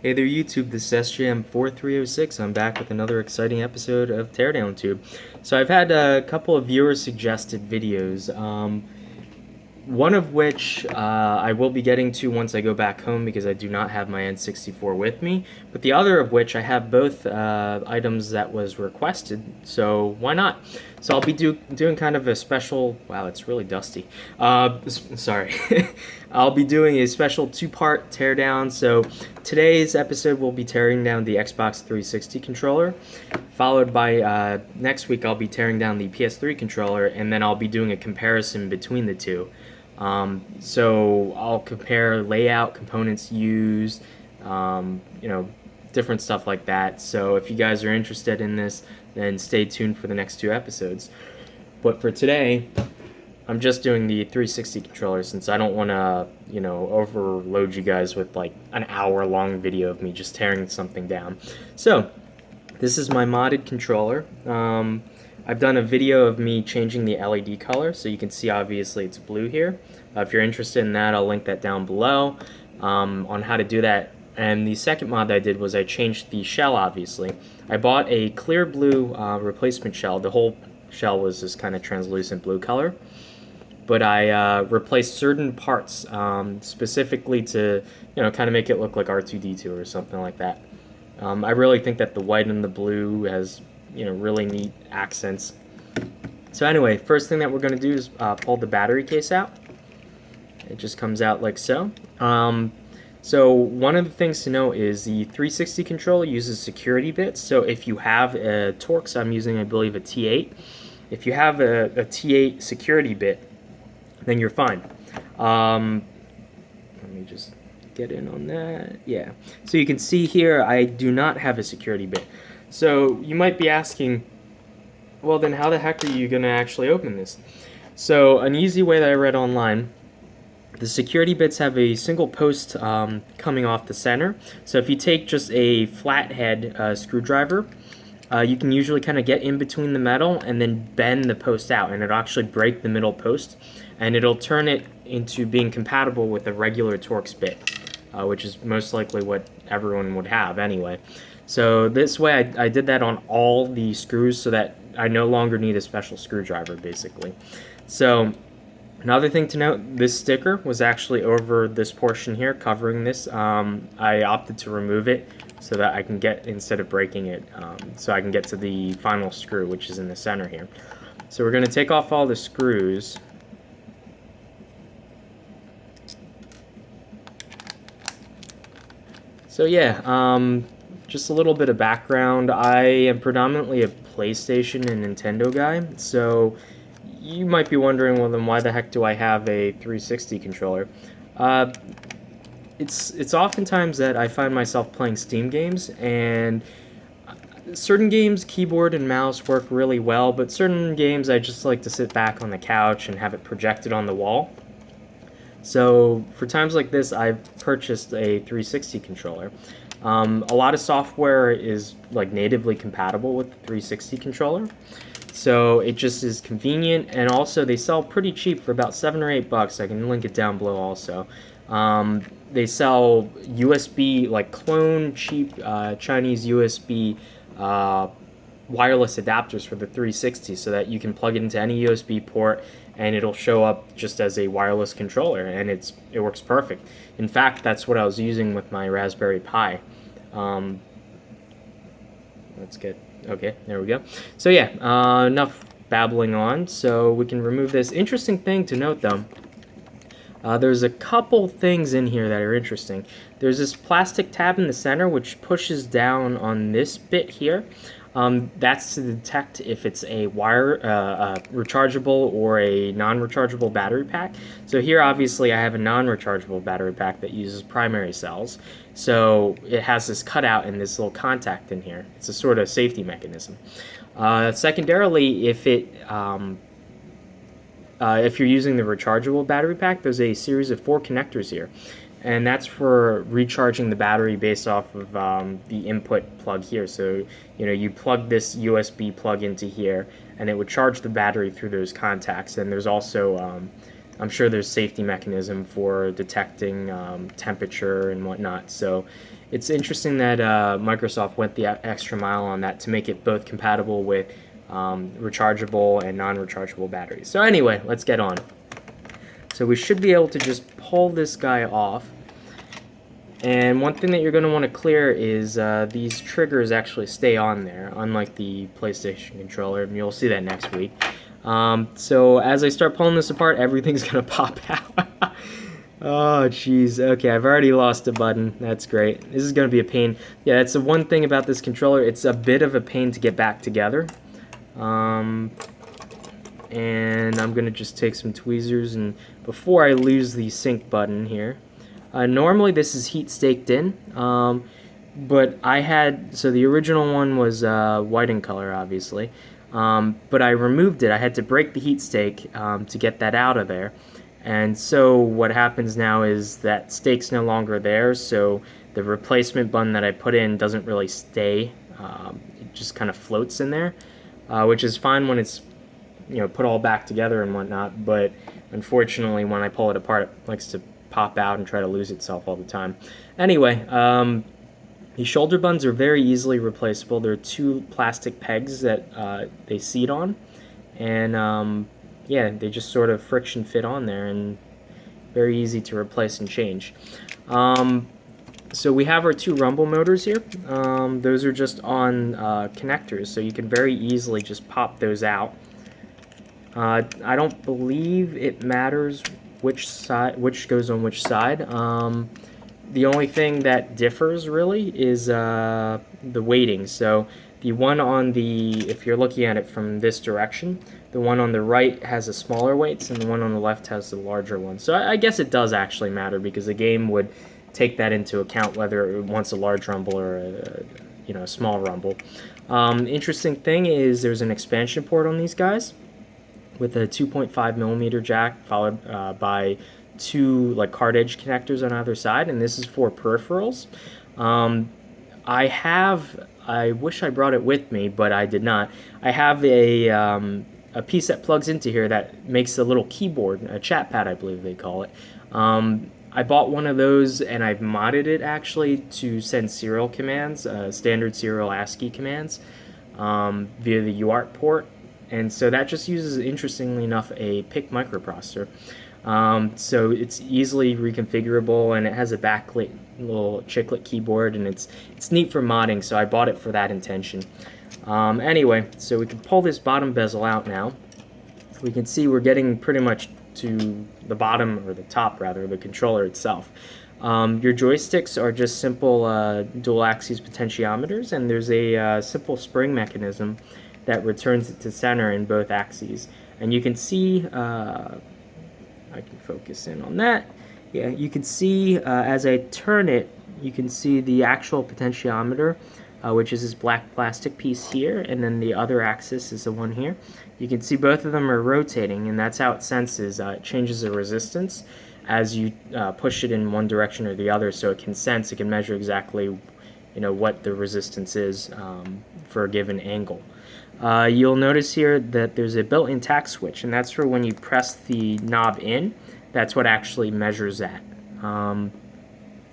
Hey there YouTube, this is SJM4306. I'm back with another exciting episode of TeardownTube. So I've had a couple of viewer suggested videos, one of which I will be getting to once I go back home because I do not have my N64 with me, but the other of which I have both items that was requested, so why not? So I'll be doing kind of a special, wow, it's really dusty. Sorry. I'll be doing a special two-part teardown. So today's episode will be tearing down the Xbox 360 controller, followed by next week I'll be tearing down the PS3 controller, and then I'll be doing a comparison between the two. So I'll compare layout, components used, different stuff like that. So if you guys are interested in this, then stay tuned for the next two episodes. But for today, I'm just doing the 360 controller since I don't want to, overload you guys with like an hour-long video of me just tearing something down. So this is my modded controller. I've done a video of me changing the LED color, so you can see obviously it's blue here. If you're interested in that, I'll link that down below on how to do that. And the second mod that I did was I changed the shell, obviously. I bought a clear blue replacement shell. The whole shell was this kind of translucent blue color. But I replaced certain parts specifically to, kind of make it look like R2-D2 or something like that. I really think that the white and the blue has, really neat accents. So anyway, first thing that we're going to do is pull the battery case out. It just comes out like so. So one of the things to know is the 360 controller uses security bits. So if you have a Torx, I'm using, I believe, a T8. If you have a T8 security bit, then you're fine. Let me just get in on that. Yeah. So you can see here, I do not have a security bit. So you might be asking, well, then how the heck are you going to actually open this? So an easy way that I read online, the security bits have a single post coming off the center. So if you take just a flathead screwdriver, you can usually kind of get in between the metal and then bend the post out, and it'll actually break the middle post, and it'll turn it into being compatible with a regular Torx bit, which is most likely what everyone would have anyway. So this way I did that on all the screws so that I no longer need a special screwdriver, basically. So another thing to note, this sticker was actually over this portion here, covering this. I opted to remove it so that I can get, instead of breaking it, so I can get to the final screw, which is in the center here. So we're going to take off all the screws. So yeah, just a little bit of background. I am predominantly a PlayStation and Nintendo guy, so you might be wondering, well then why the heck do I have a 360 controller? It's oftentimes that I find myself playing Steam games, and certain games, keyboard and mouse work really well, but certain games I just like to sit back on the couch and have it projected on the wall. So for times like this, I've purchased a 360 controller. A lot of software is like natively compatible with the 360 controller, so it just is convenient, and also they sell pretty cheap for about $7 or $8. I can link it down below also. They sell USB, like clone cheap Chinese USB wireless adapters for the 360 so that you can plug it into any USB port and it'll show up just as a wireless controller, and it works perfect. In fact, that's what I was using with my Raspberry Pi. Let's get, okay, there we go. So yeah, enough babbling on, so we can remove this. Interesting thing to note though, there's a couple things in here that are interesting. There's this plastic tab in the center which pushes down on this bit here. That's to detect if it's a rechargeable or a non-rechargeable battery pack. So here obviously I have a non-rechargeable battery pack that uses primary cells. So it has this cutout and this little contact in here. It's a sort of safety mechanism. Secondarily, if you're using the rechargeable battery pack, there's a series of 4 connectors here. And that's for recharging the battery based off of the input plug here. So, you plug this USB plug into here, and it would charge the battery through those contacts. And there's also, I'm sure there's safety mechanism for detecting temperature and whatnot. So it's interesting that Microsoft went the extra mile on that to make it both compatible with rechargeable and non-rechargeable batteries. So anyway, let's get on. So we should be able to just pull this guy off. And one thing that you're going to want to clear is these triggers actually stay on there, unlike the PlayStation controller, and you'll see that next week. So as I start pulling this apart, everything's going to pop out. Oh, jeez. Okay, I've already lost a button. That's great. This is going to be a pain. Yeah, that's the one thing about this controller. It's a bit of a pain to get back together. And I'm going to just take some tweezers, and before I lose the sync button here, normally this is heat staked in, but I had, so the original one was white in color, obviously, but I removed it. I had to break the heat stake to get that out of there. And so what happens now is that stake's no longer there, so the replacement button that I put in doesn't really stay. It just kind of floats in there, which is fine when it's, you know, put all back together and whatnot, but unfortunately when I pull it apart, it likes to pop out and try to lose itself all the time. Anyway, these shoulder buttons are very easily replaceable. There are two plastic pegs that they seat on, and yeah, they just sort of friction fit on there, and very easy to replace and change. So we have our two rumble motors here. Those are just on connectors, so you can very easily just pop those out. I don't believe it matters which goes on which side. The only thing that differs really is the weighting. So the one on the, if you're looking at it from this direction, the one on the right has a smaller weights and the one on the left has the larger one. So I guess it does actually matter, because the game would take that into account whether it wants a large rumble or a small rumble. Interesting thing is there's an expansion port on these guys with a 2.5 millimeter jack, followed by two like card edge connectors on either side, and this is for peripherals. I wish I brought it with me, but I did not. I have a piece that plugs into here that makes a little keyboard, a chat pad I believe they call it. I bought one of those and I've modded it actually to send serial commands, standard serial ASCII commands, via the UART port. And so that just uses, interestingly enough, a PIC microprocessor. So it's easily reconfigurable, and it has a backlit little chiclet keyboard, and it's neat for modding, so I bought it for that intention. Anyway, so we can pull this bottom bezel out now. We can see we're getting pretty much to the bottom, or the top rather, of the controller itself. Your joysticks are just simple dual axis potentiometers, and there's a simple spring mechanism that returns it to center in both axes. And you can see, I can focus in on that. Yeah, you can see as I turn it, you can see the actual potentiometer, which is this black plastic piece here, and then the other axis is the one here. You can see both of them are rotating, and that's how it senses. It changes the resistance as you push it in one direction or the other, so it can sense, it can measure exactly, what the resistance is for a given angle. You'll notice here that there's a built-in tact switch, and that's for when you press the knob in. That's what actually measures that.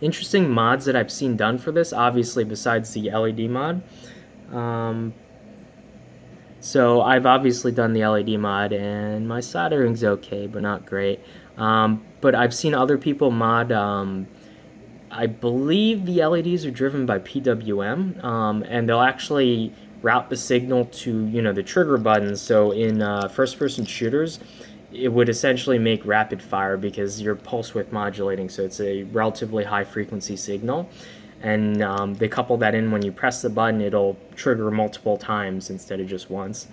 Interesting mods that I've seen done for this, obviously besides the LED mod. So I've obviously done the LED mod, and my soldering's okay, but not great. But I've seen other people mod, I believe the LEDs are driven by PWM, and they'll actually route the signal to, the trigger buttons. So in first-person shooters, it would essentially make rapid fire because you're pulse width modulating, so it's a relatively high frequency signal. And they couple that in when you press the button, it'll trigger multiple times instead of just once.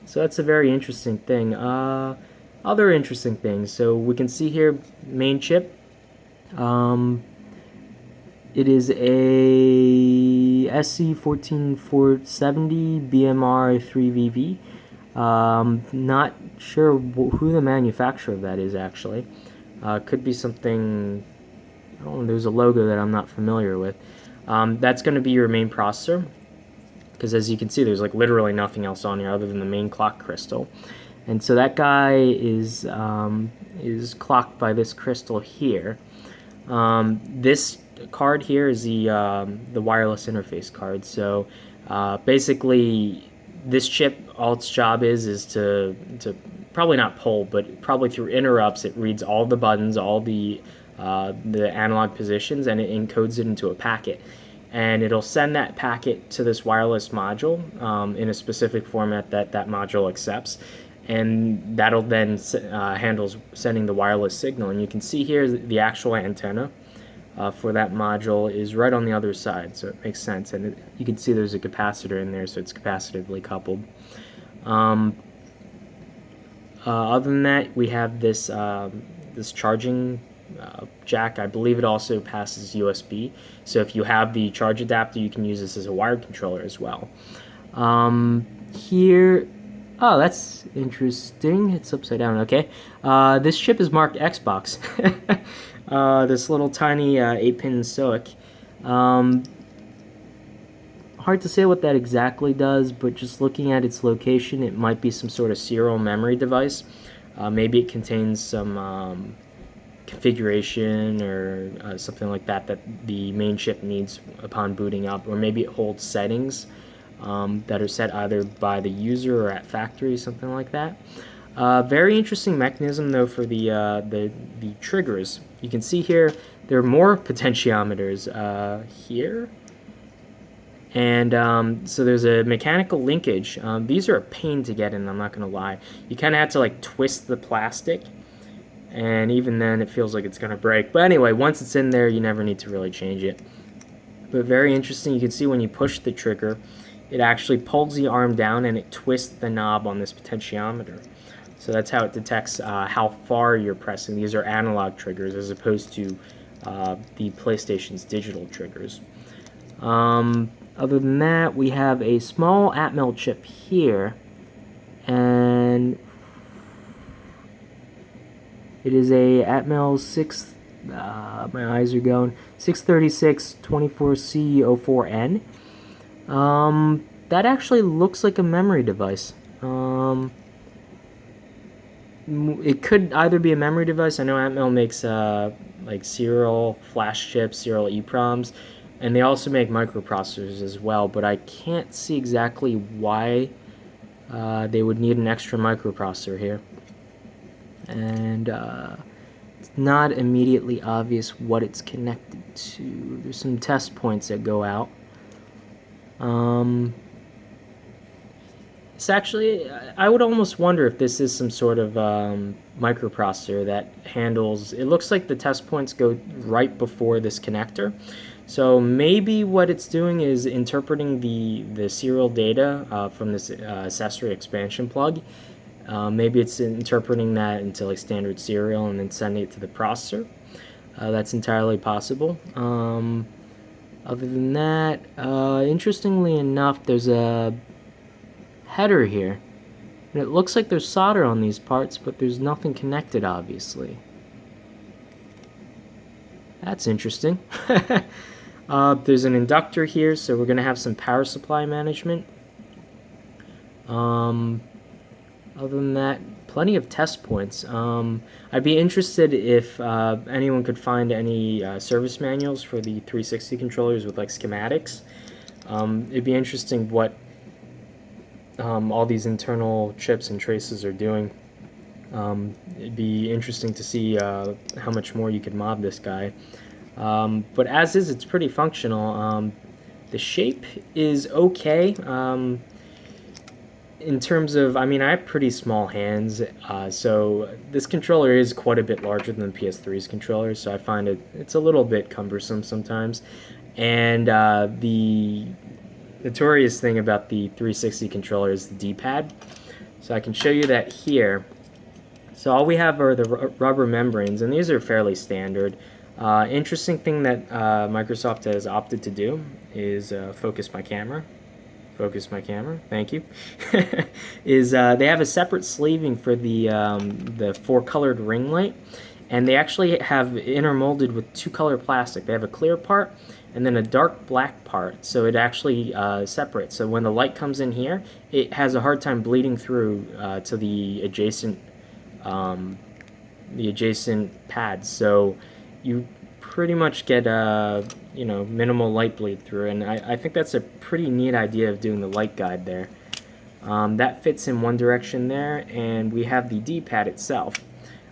So that's a very interesting thing. Other interesting things, so we can see here, main chip. It is a SC14470 BMR 3VV. Not sure who the manufacturer of that is actually. Could be something, I don't know, there's a logo that I'm not familiar with. That's going to be your main processor, because as you can see there's like literally nothing else on here other than the main clock crystal. And so that guy is clocked by this crystal here. This card here is the wireless interface card. So basically, this chip, all its job is to probably not pull, but probably through interrupts, it reads all the buttons, all the analog positions, and it encodes it into a packet. And it'll send that packet to this wireless module in a specific format that module accepts, and that'll then handles sending the wireless signal. And you can see here the actual antenna for that module is right on the other side, so it makes sense. And you can see there's a capacitor in there, so it's capacitively coupled. Other than that, we have this this charging jack. I believe it also passes USB, so if you have the charge adapter, you can use this as a wired controller as well. Here, oh, that's interesting. It's upside down. Okay, this chip is marked Xbox. This little tiny 8-pin SOIC. Hard to say what that exactly does, but just looking at its location, it might be some sort of serial memory device. Maybe it contains some configuration or something like that the main chip needs upon booting up, or maybe it holds settings that are set either by the user or at factory, something like that. Very interesting mechanism though for the triggers. You can see here there are more potentiometers here, and so there's a mechanical linkage. These are a pain to get in, I'm not gonna lie. You kind of have to like twist the plastic, and even then it feels like it's gonna break. But anyway, once it's in there, you never need to really change it. But very interesting. You can see when you push the trigger, it actually pulls the arm down and it twists the knob on this potentiometer. So that's how it detects how far you're pressing. These are analog triggers as opposed to the PlayStation's digital triggers. Other than that, we have a small Atmel chip here, and it is a Atmel 6, my eyes are going, 636-24C04N. That actually looks like a memory device. It could either be a memory device. I know Atmel makes like serial flash chips, serial EEPROMs, and they also make microprocessors as well, but I can't see exactly why they would need an extra microprocessor here. And it's not immediately obvious what it's connected to. There's some test points that go out. It's actually, I would almost wonder if this is some sort of microprocessor that handles, it looks like the test points go right before this connector. So maybe what it's doing is interpreting the serial data from this accessory expansion plug. Maybe it's interpreting that into like standard serial and then sending it to the processor. That's entirely possible. Other than that, interestingly enough, there's a header here, and it looks like there's solder on these parts, but there's nothing connected, obviously. That's interesting. There's an inductor here, so we're going to have some power supply management. Other than that, plenty of test points. I'd be interested if anyone could find any service manuals for the 360 controllers with like schematics. It'd be interesting what all these internal chips and traces are doing. It'd be interesting to see how much more you could mod this guy. But as is, it's pretty functional. The shape is okay. In terms of, I mean, I have pretty small hands, so this controller is quite a bit larger than the PS3's controller, so I find it's a little bit cumbersome sometimes. And the notorious thing about the 360 controller is the D-pad. So I can show you that here. So all we have are the rubber membranes, and these are fairly standard. Interesting thing that Microsoft has opted to do is focus my camera, thank you, is they have a separate sleeving for the 4-colored ring light, and they actually have intermolded with 2-color plastic. They have a clear part and then a dark black part, so it actually separates. So when the light comes in here, it has a hard time bleeding through to the adjacent pads. So you pretty much get you know, minimal light bleed through, and I think that's a pretty neat idea of doing the light guide there. That fits in one direction there, and we have the D-pad itself,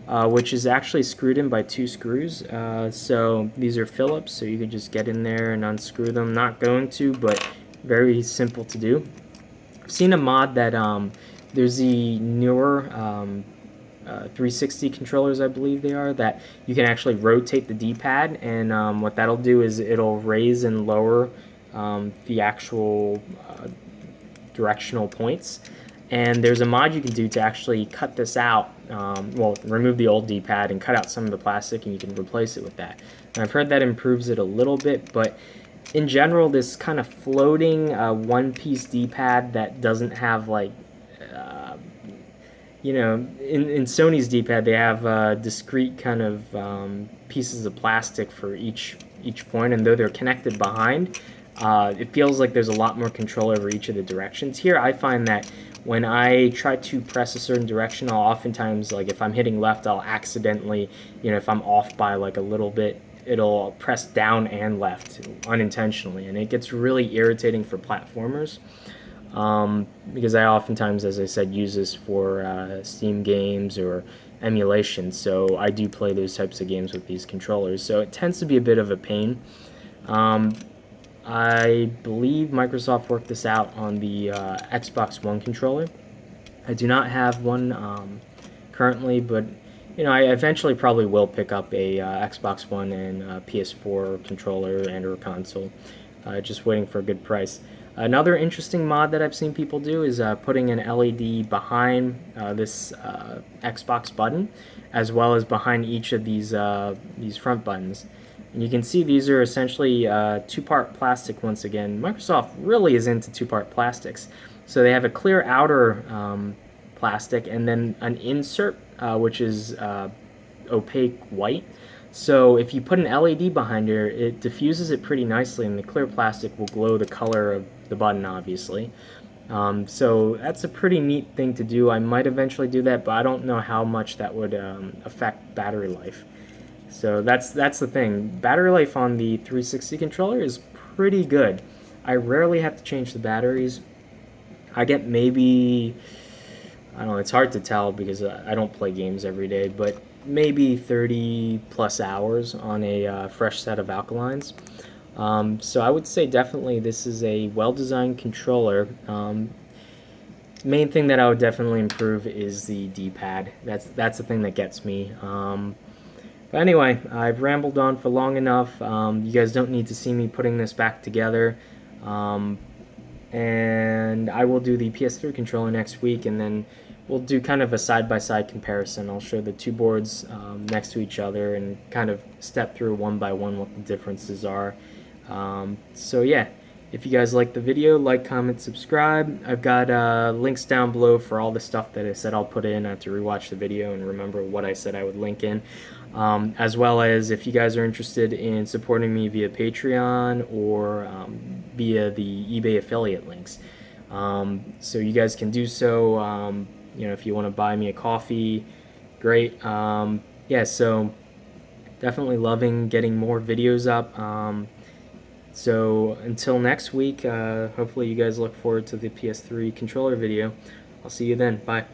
which is actually screwed in by 2 screws. So these are Phillips, so you could just get in there and unscrew them. Not going to, but very simple to do. I've seen a mod that there's the newer 360 controllers, I believe they are, that you can actually rotate the D-pad, and what that'll do is it'll raise and lower the actual directional points. And there's a mod you can do to actually cut this out, well, remove the old D-pad and cut out some of the plastic, and you can replace it with that. And I've heard that improves it a little bit, but in general, this kind of floating one-piece D-pad that doesn't have, like, you know, in Sony's D-pad, they have discrete kind of pieces of plastic for each point, and though they're connected behind, it feels like there's a lot more control over each of the directions. Here, I find that when I try to press a certain direction, I'll oftentimes, like if I'm hitting left, I'll accidentally, you know, if I'm off by like a little bit, it'll press down and left unintentionally, and it gets really irritating for platformers. Because I oftentimes, as I said, use this for Steam games or emulation, so I do play those types of games with these controllers, so it tends to be a bit of a pain. I believe Microsoft worked this out on the Xbox One controller. I do not have one currently, but you know, I eventually probably will pick up a Xbox One and PS4 controller and or console. Just waiting for a good price. Another interesting mod that I've seen people do is putting an LED behind this Xbox button, as well as behind each of these front buttons. And you can see these are essentially two-part plastic once again. Microsoft really is into two-part plastics. So they have a clear outer plastic and then an insert which is opaque white. So if you put an LED behind here, it diffuses it pretty nicely, and the clear plastic will glow the color of the button, obviously. So that's a pretty neat thing to do. I might eventually do that, but I don't know how much that would affect battery life. So that's the thing. Battery life on the 360 controller is pretty good. I rarely have to change the batteries. I get maybe, I don't know, it's hard to tell because I don't play games every day, but maybe 30 plus hours on a fresh set of alkalines. So I would say definitely this is a well-designed controller. Main thing that I would definitely improve is the D-pad. That's the thing that gets me. But anyway, I've rambled on for long enough. You guys don't need to see me putting this back together. And I will do the PS3 controller next week, and then we'll do kind of a side-by-side comparison. I'll show the two boards next to each other and kind of step through one by one what the differences are. So yeah, if you guys like the video, like, comment, subscribe. I've got links down below for all the stuff that I said I'll put in to rewatch the video and remember what I said I would link in. As well as if you guys are interested in supporting me via Patreon or via the eBay affiliate links. So you guys can do so. You know, if you want to buy me a coffee, great. Yeah, so definitely loving getting more videos up. So until next week, hopefully you guys look forward to the PS3 controller video. I'll see you then. Bye.